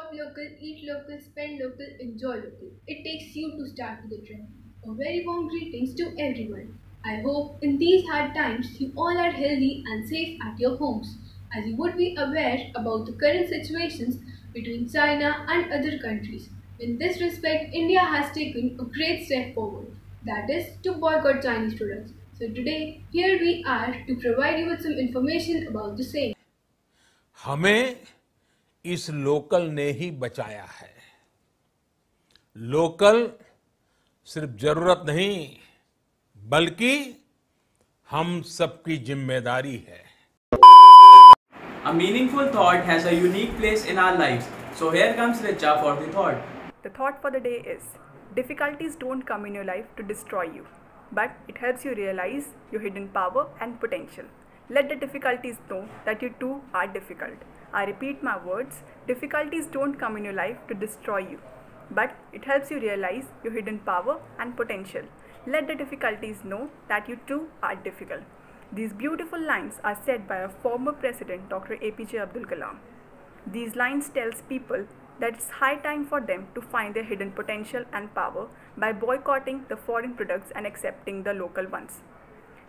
shop local, eat local, spend local, enjoy local. It takes you to start with the trend. A very warm greetings to everyone. I hope in these hard times you all are healthy and safe at your homes, as you would be aware about the current situations between China and other countries. In this respect, India has taken a great step forward, that is, to boycott Chinese products. So today, here we are to provide you with some information about the same. हमें इस local ने ही बचाया है। Local सिर्फ जरूरत नहीं, बल्कि हम सबकी जिम्मेदारी है। A meaningful thought has a unique place in our lives. So here comes Richa for the thought. The thought for the day is, difficulties don't come in your life to destroy you, but it helps you realize your hidden power and potential. Let the difficulties know that you too are difficult. I repeat my words, difficulties don't come in your life to destroy you, but it helps you realize your hidden power and potential. Let the difficulties know that you too are difficult. These beautiful lines are said by a former president, Dr. APJ Abdul Kalam. These lines tells people that it's high time for them to find their hidden potential and power by boycotting the foreign products and accepting the local ones.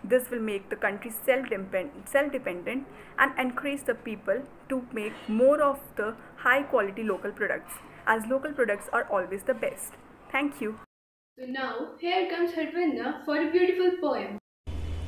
This will make the country self-dependent and encourage the people to make more of the high quality local products, as local products are always the best. Thank you. So now, here comes Harvinda for a beautiful poem.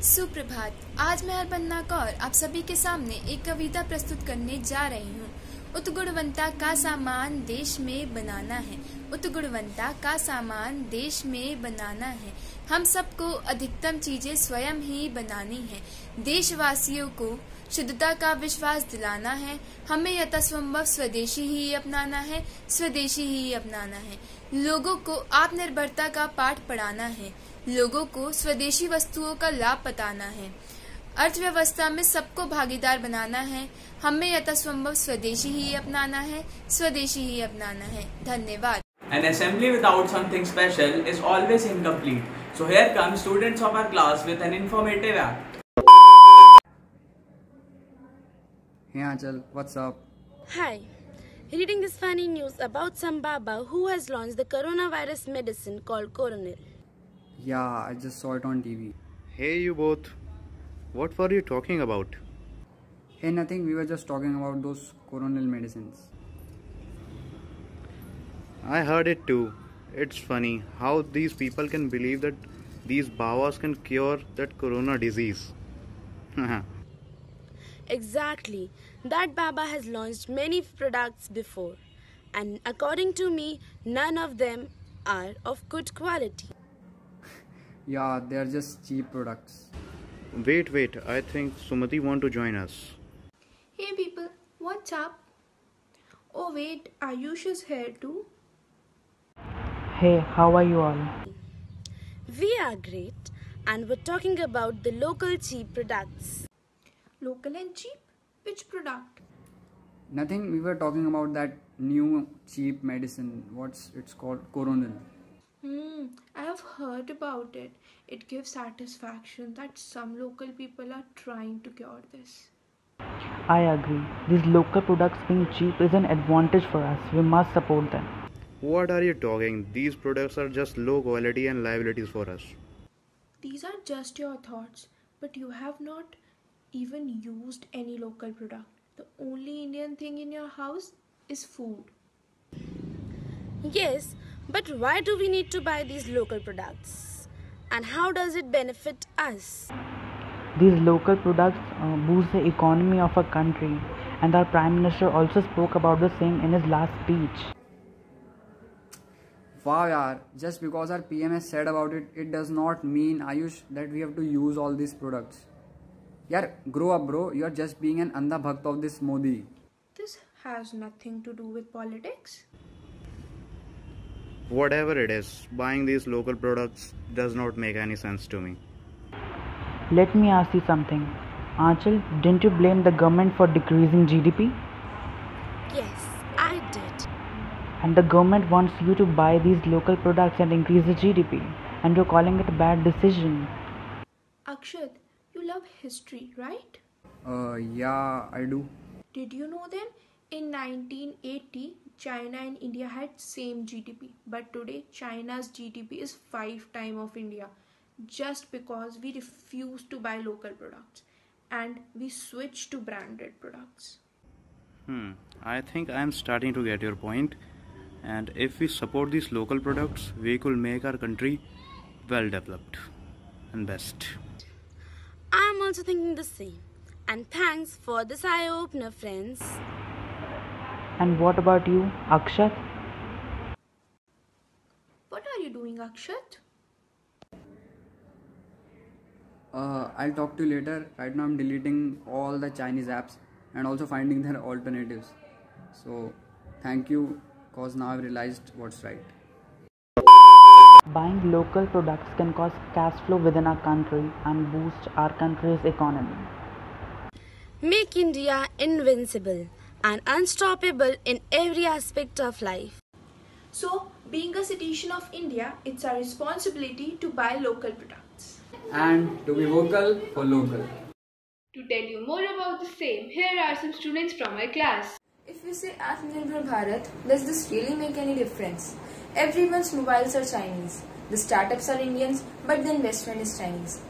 सुप्रभात। आज मैं अर्पन्ना कौर आप सभी के सामने एक कविता प्रस्तुत करने जा रही हूँ। उत्गुणवंता का सामान देश में बनाना है, उत्गुणवंता का सामान देश में बनाना है। हम सबको अधिकतम चीजें स्वयं ही बनानी है। देशवासियों को शुद्धता का विश्वास दिलाना है। हमें यथासंभव स्वदेशी ही अपनाना है, स्वदेशी ही अपनाना है। लोगों को आत्मनिर्भरता का पाठ पढ़ाना है, लोगों को स्वदेशी वस्तुओं का लाभ बताना है। अर्थव्यवस्था में सबको भागीदार बनाना है। हमें यथासंभव स्वदेशी ही अपनाना है, स्वदेशी ही अपनाना है। धन्यवाद। An assembly without something special is always incomplete. So here come students of our class with an informative act. Hey Anchal, what's up? Hi. Reading this funny news about some Baba who has launched the coronavirus medicine called Coronel. Yeah, I just saw it on TV. Hey you both, what were you talking about? Hey, nothing, we were just talking about those coronal medicines. I heard it too. It's funny how these people can believe that these Babas can cure that corona disease. Exactly. That Baba has launched many products before, and according to me, none of them are of good quality. Yeah, they're just cheap products. Wait, I think Sumati want to join us. Hey people, what's up? Oh wait, Ayush is here too. Hey, how are you all? We are great, and we're talking about the local cheap products. Local and cheap? Which product? Nothing, we were talking about that new cheap medicine. It's called Coronel. I have heard about it. It gives satisfaction that some local people are trying to cure this. I agree. These local products being cheap is an advantage for us. We must support them. What are you talking? These products are just low quality and liabilities for us. These are just your thoughts, but you have not even used any local product. The only Indian thing in your house is food. Yes, but why do we need to buy these local products? And how does it benefit us? These local products boost the economy of a country, and our Prime Minister also spoke about the same in his last speech. Wow, yaar, just because our PM has said about it, it does not mean, Ayush, that we have to use all these products. Yaar, grow up bro, you are just being an Andha Bhakt of this Modi. This has nothing to do with politics. Whatever it is, buying these local products does not make any sense to me. Let me ask you something. Aanchal, didn't you blame the government for decreasing GDP? Yes, I did. And the government wants you to buy these local products and increase the GDP. And you're calling it a bad decision. Akshat, you love history, right? Yeah, I do. Did you know that in 1980, China and India had same GDP, but today China's GDP is 5 times of India just because we refuse to buy local products and we switch to branded products. I think I am starting to get your point. And if we support these local products, we could make our country well developed and best. I'm also thinking the same. And thanks for this eye opener, friends. And what about you, Akshat? What are you doing, Akshat? I'll talk to you later. Right now I'm deleting all the Chinese apps and also finding their alternatives. So thank you, cause now I've realized what's right. Buying local products can cause cash flow within our country and boost our country's economy. Make India invincible and unstoppable in every aspect of life. So, being a citizen of India, it's our responsibility to buy local products. And to be vocal for local. To tell you more about the same, here are some students from my class. If we say Atmanirbhar Bharat, does this really make any difference? Everyone's mobiles are Chinese. The startups are Indians, but the investment is Chinese.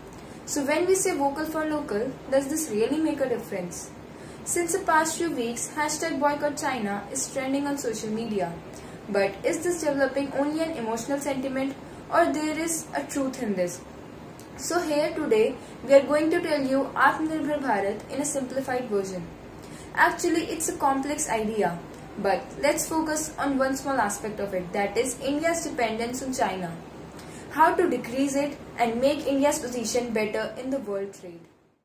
So when we say vocal for local, does this really make a difference? Since the past few weeks, #boycott China is trending on social media. But is this developing only an emotional sentiment or there is a truth in this? So here today, we are going to tell you Atmanirbhar Bharat in a simplified version. Actually, it's a complex idea, but let's focus on one small aspect of it, that is India's dependence on China. How to decrease it and make India's position better in the world trade.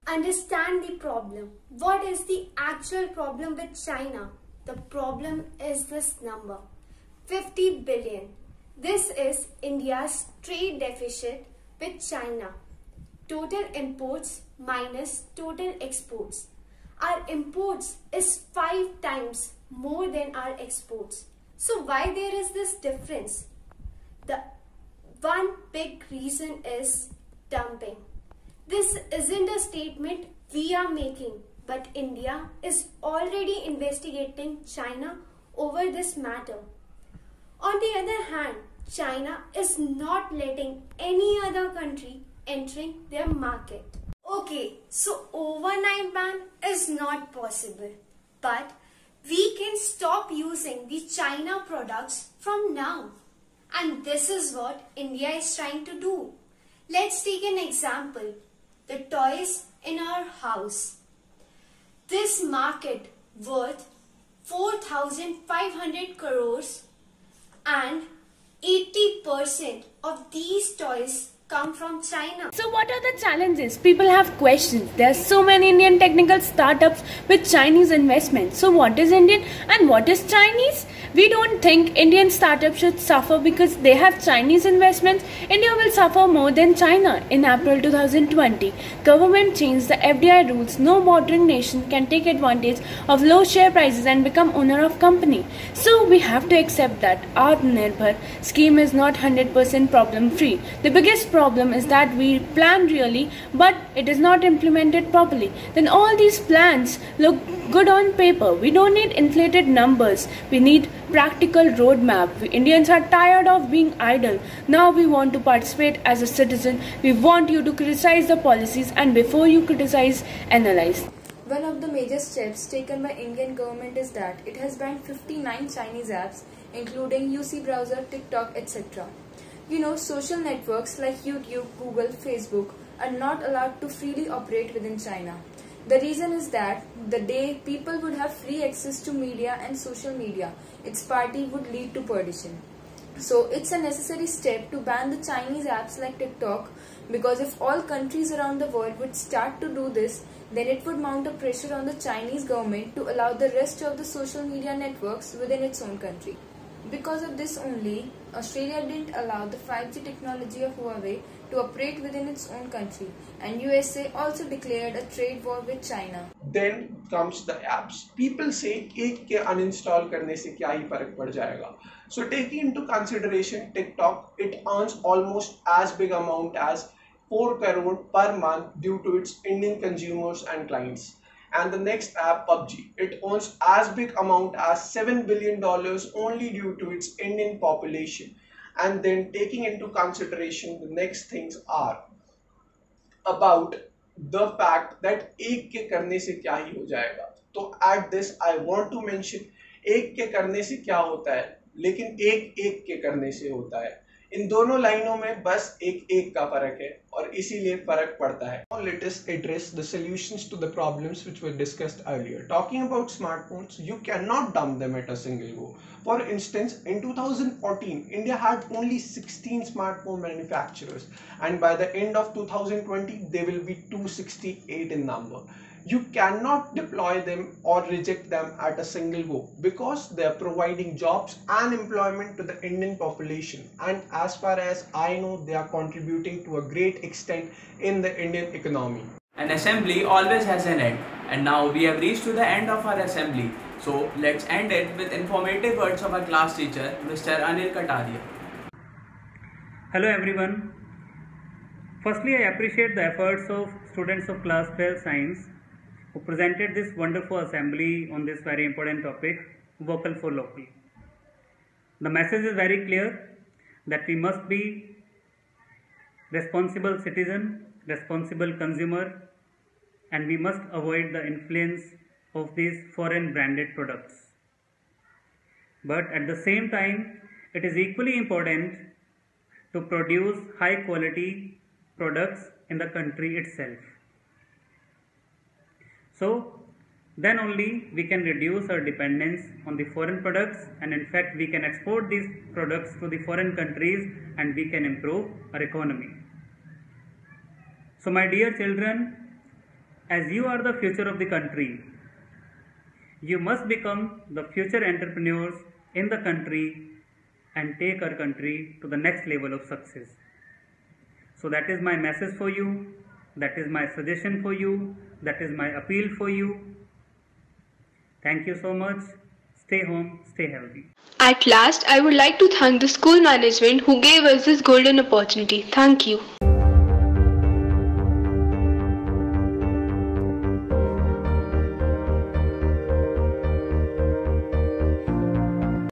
Understand the problem. What is the actual problem with China? The problem is this number, 50 billion. This is India's trade deficit with China. Total imports minus total exports. Our imports is 5 times more than our exports. So why there is this difference? The one big reason is dumping. This isn't a statement we are making, but India is already investigating China over this matter. On the other hand, China is not letting any other country entering their market. Okay, so overnight ban is not possible, but we can stop using the China products from now. And this is what India is trying to do. Let's take an example. The toys in our house. This market worth 4,500 crores and 80% of these toys come from China. So what are the challenges? People have questions. There are so many Indian technical startups with Chinese investment. So what is Indian and what is Chinese? We don't think Indian startups should suffer because they have Chinese investments. India will suffer more than China. In April 2020, government changed the FDI rules. No modern nation can take advantage of low share prices and become owner of company. So we have to accept that Atmanirbhar scheme is not 100% problem free. The biggest problem is that we plan really, but it is not implemented properly. Then all these plans look good on paper. We don't need inflated numbers. We need practical roadmap. We Indians are tired of being idle. Now we want to participate as a citizen. We want you to criticize the policies, and before you criticize, analyze. One of the major steps taken by Indian government is that it has banned 59 Chinese apps, including UC browser, TikTok, etc. You know, social networks like YouTube, Google, Facebook are not allowed to freely operate within China. The reason is that the day people would have free access to media and social media, its party would lead to perdition. So it's a necessary step to ban the Chinese apps like TikTok, because if all countries around the world would start to do this, then it would mount a pressure on the Chinese government to allow the rest of the social media networks within its own country. Because of this only, Australia didn't allow the 5G technology of Huawei to operate within its own country, and USA also declared a trade war with China. Then comes the apps. People say एक के uninstall करने से क्या ही फर्क पड़ जाएगा. So taking into consideration TikTok, it earns almost as big amount as 4 crore per month due to its Indian consumers and clients. and the next app PUBG. It owns as big amount as $7 billion only due to its Indian population. And then taking into consideration the next things are about the fact that एक के करने से क्या ही हो जाएगा. तो at this I want to mention एक के करने से क्या होता है, लेकिन एक के करने से होता है. इन दोनों लाइनों में बस एक का फर्क है और इसीलिए फर्क पड़ता है. Now let us address the solutions to the problems which were discussed earlier. Talking about smartphones, you cannot dump them at a single go. For instance, in 2014, India had only 16 smartphone manufacturers, and by the end of 2020, they will be 268 in number. You cannot deploy them or reject them at a single go because they are providing jobs and employment to the Indian population, and as far as I know, they are contributing to a great extent in the Indian economy. An assembly always has an end, and now we have reached to the end of our assembly. So let's end it with informative words of our class teacher, Mr. Anil Kataria. Hello everyone. Firstly, I appreciate the efforts of students of class 12 science who presented this wonderful assembly on this very important topic, vocal for local. The message is very clear that we must be responsible citizen, responsible consumer, and we must avoid the influence of these foreign branded products. But at the same time, it is equally important to produce high quality products in the country itself. So then only we can reduce our dependence on the foreign products, and in fact we can export these products to the foreign countries and we can improve our economy. So my dear children, as you are the future of the country, you must become the future entrepreneurs in the country and take our country to the next level of success. So that is my message for you, that is my suggestion for you, that is my appeal for you. Thank you so much. Stay home, stay healthy. At last, I would like to thank the school management who gave us this golden opportunity. Thank you.